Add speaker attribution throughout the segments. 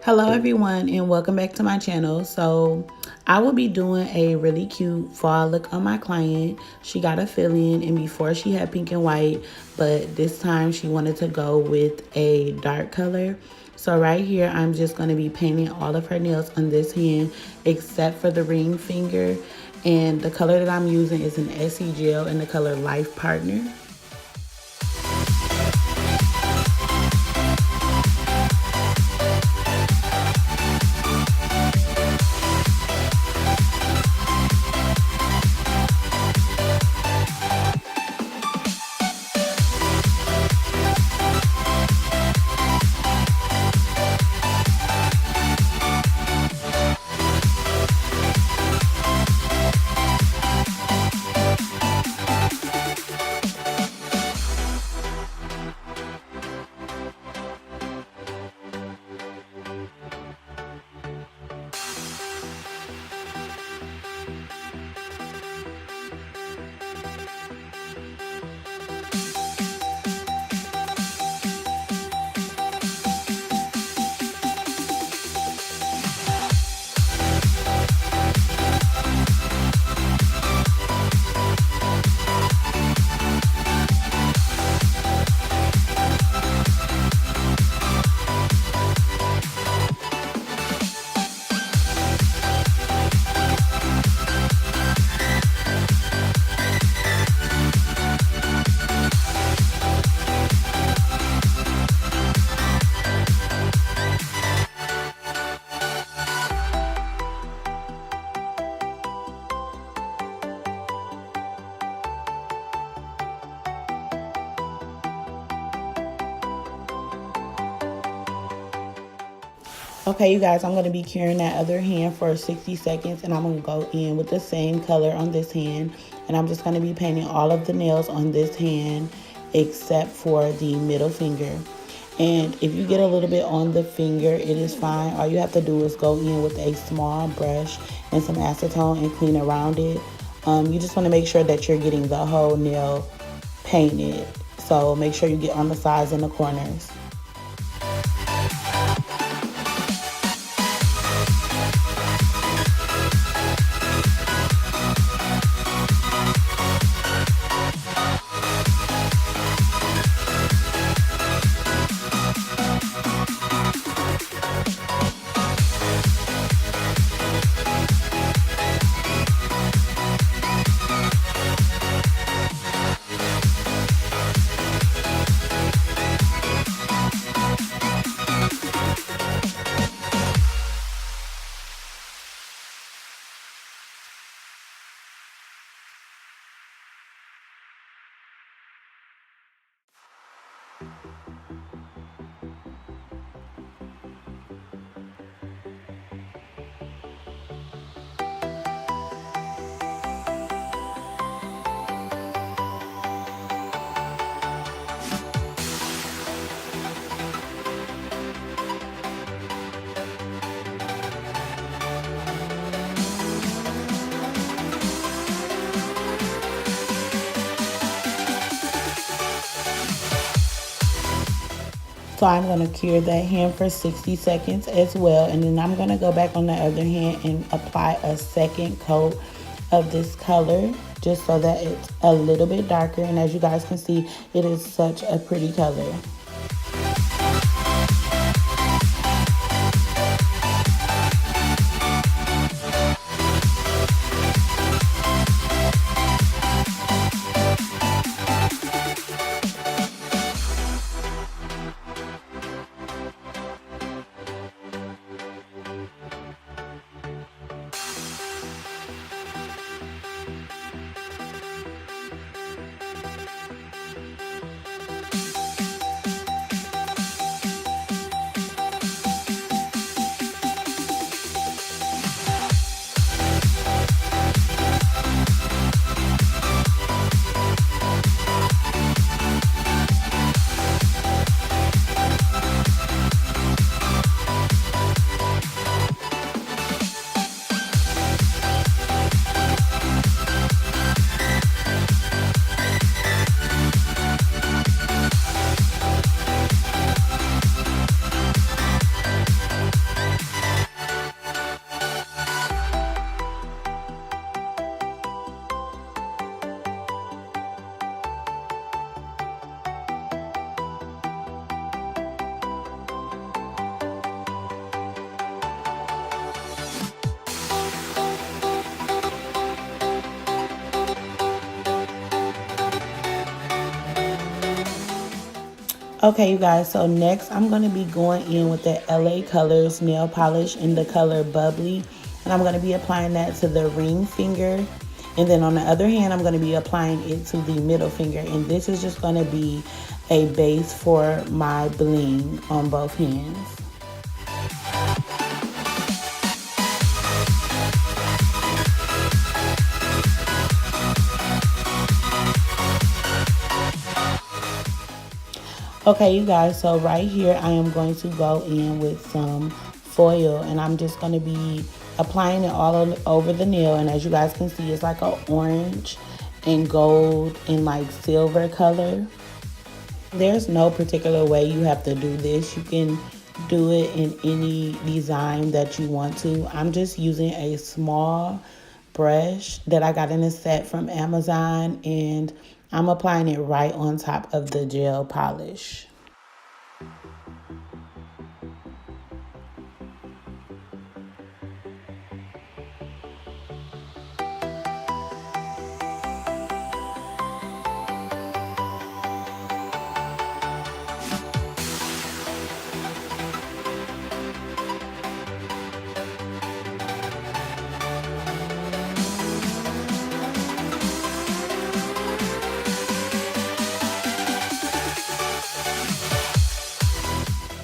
Speaker 1: Hello everyone and welcome back to my channel. So I will be doing a really cute fall look on my client. She got a fill-in and before she had pink and white, but this time she wanted to go with a dark color. So right here I'm just going to be painting all of her nails on this hand except for the ring finger, and the color that I'm using is an SE gel in the color Life Partner. Okay, you guys, I'm going to be curing that other hand for 60 seconds, and I'm going to go in with the same color on this hand, and I'm just going to be painting all of the nails on this hand except for the middle finger. And if you get a little bit on the finger, it is fine. All you have to do is go in with a small brush and some acetone and clean around it. You just want to make sure that you're getting the whole nail painted. So make sure you get on the sides and the corners. So I'm going to cure that hand for 60 seconds as well. And then I'm going to go back on the other hand and apply a second coat of this color just so that it's a little bit darker. And as you guys can see, it is such a pretty color. Okay, you guys, so next I'm going to be going in with the LA Colors nail polish in the color Bubbly. And I'm going to be applying that to the ring finger. And then on the other hand, I'm going to be applying it to the middle finger. And this is just going to be a base for my bling on both hands. Okay, you guys, so right here I am going to go in with some foil, and I'm just going to be applying it all over the nail. And as you guys can see, it's like an orange and gold and like silver color. There's no particular way you have to do this. You can do it in any design that you want to. I'm just using a small brush that I got in a set from Amazon, and I'm applying it right on top of the gel polish.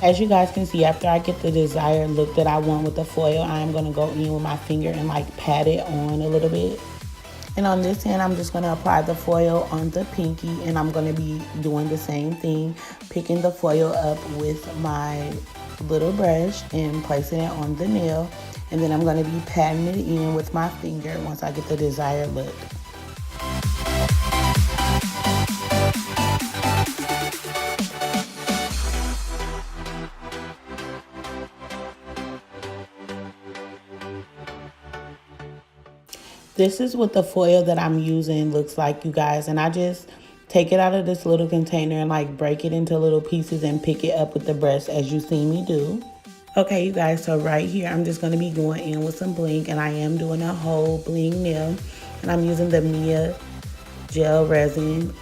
Speaker 1: As you guys can see, after I get the desired look that I want with the foil, I am going to go in with my finger and like pat it on a little bit. And on this hand, I'm just going to apply the foil on the pinky, and I'm going to be doing the same thing, picking the foil up with my little brush and placing it on the nail. And then I'm going to be patting it in with my finger once I get the desired look. This is what the foil that I'm using looks like, you guys. And I just take it out of this little container and like break it into little pieces and pick it up with the brush as you see me do. Okay, you guys, so right here, I'm just going to be going in with some bling, and I am doing a whole bling nail. And I'm using the Mia gel resin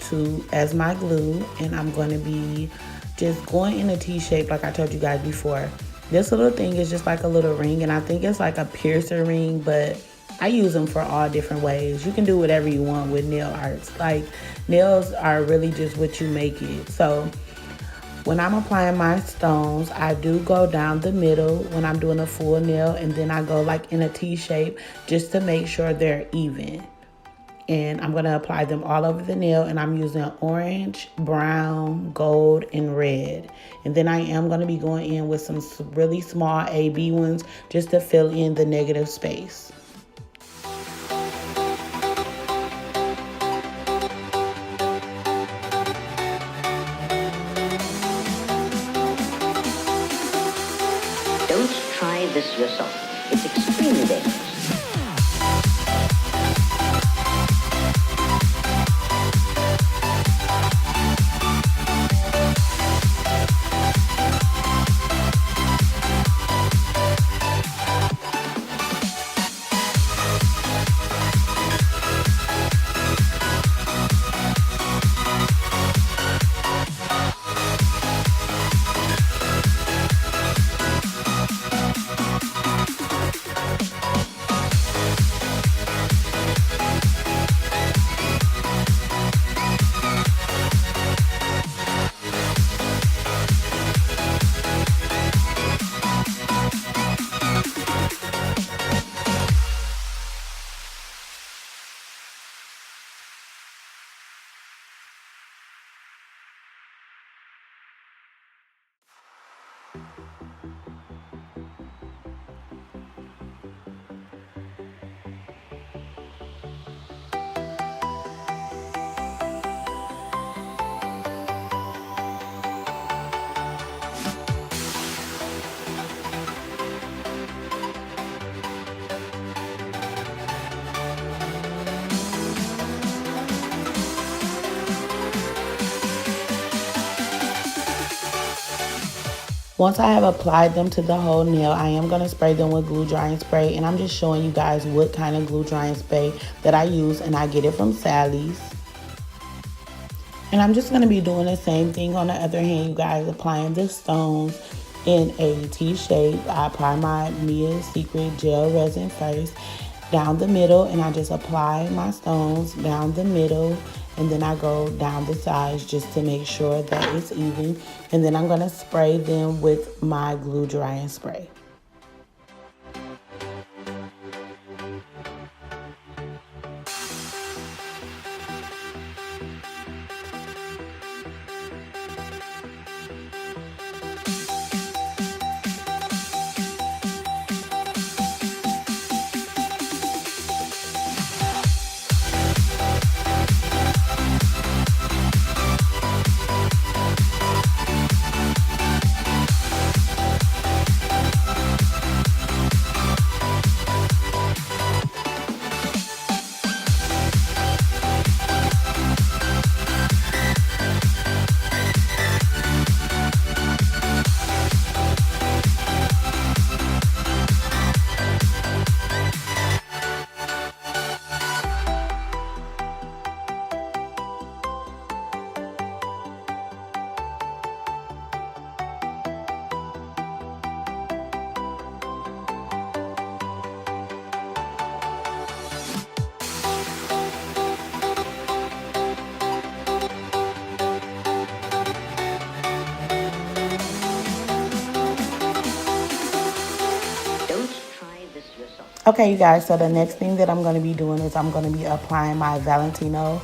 Speaker 1: as my glue, and I'm going to be just going in a T shape like I told you guys before. This little thing is just like a little ring, and I think it's like a piercer ring, but I use them for all different ways. You can do whatever you want with nail arts. Like, nails are really just what you make it. So when I'm applying my stones, I do go down the middle when I'm doing a full nail, and then I go like in a T shape just to make sure they're even. And I'm going to apply them all over the nail, and I'm using orange, brown, gold, and red. And then I am going to be going in with some really small AB ones just to fill in the negative space.
Speaker 2: Don't try this yourself. It's extremely dangerous.
Speaker 1: Once I have applied them to the whole nail, I am going to spray them with glue drying spray, and I'm just showing you guys what kind of glue drying spray that I use, and I get it from Sally's. And I'm just going to be doing the same thing on the other hand, you guys, applying the stones in a T shape. I apply my Mia Secret gel resin first down the middle, and I just apply my stones down the middle, and then I go down the sides just to make sure that it's even. And then I'm going to spray them with my glue drying spray. Okay, you guys, so the next thing that I'm going to be doing is I'm going to be applying my Valentino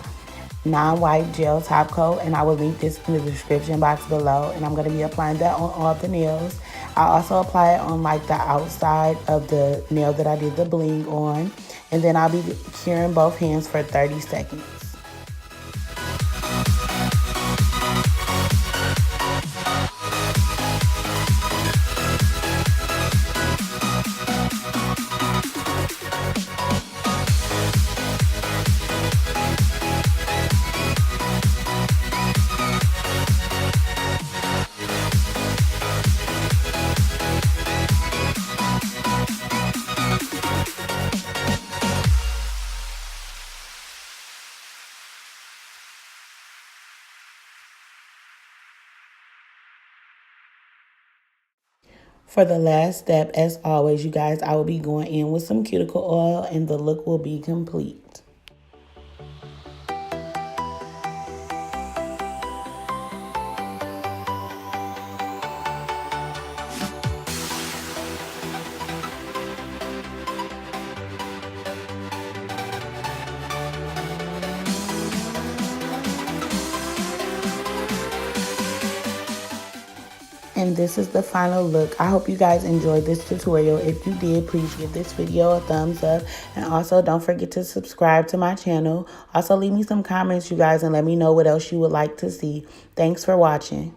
Speaker 1: non-white gel top coat, and I will link this in the description box below, and I'm going to be applying that on all the nails. I also apply it on like the outside of the nail that I did the bling on, and then I'll be curing both hands for 30 seconds. For the last step, as always, you guys, I will be going in with some cuticle oil, and the look will be complete. And this is the final look. I hope you guys enjoyed this tutorial. If you did, please give this video a thumbs up. And also don't forget to subscribe to my channel. Also leave me some comments, you guys, and let me know what else you would like to see. Thanks for watching.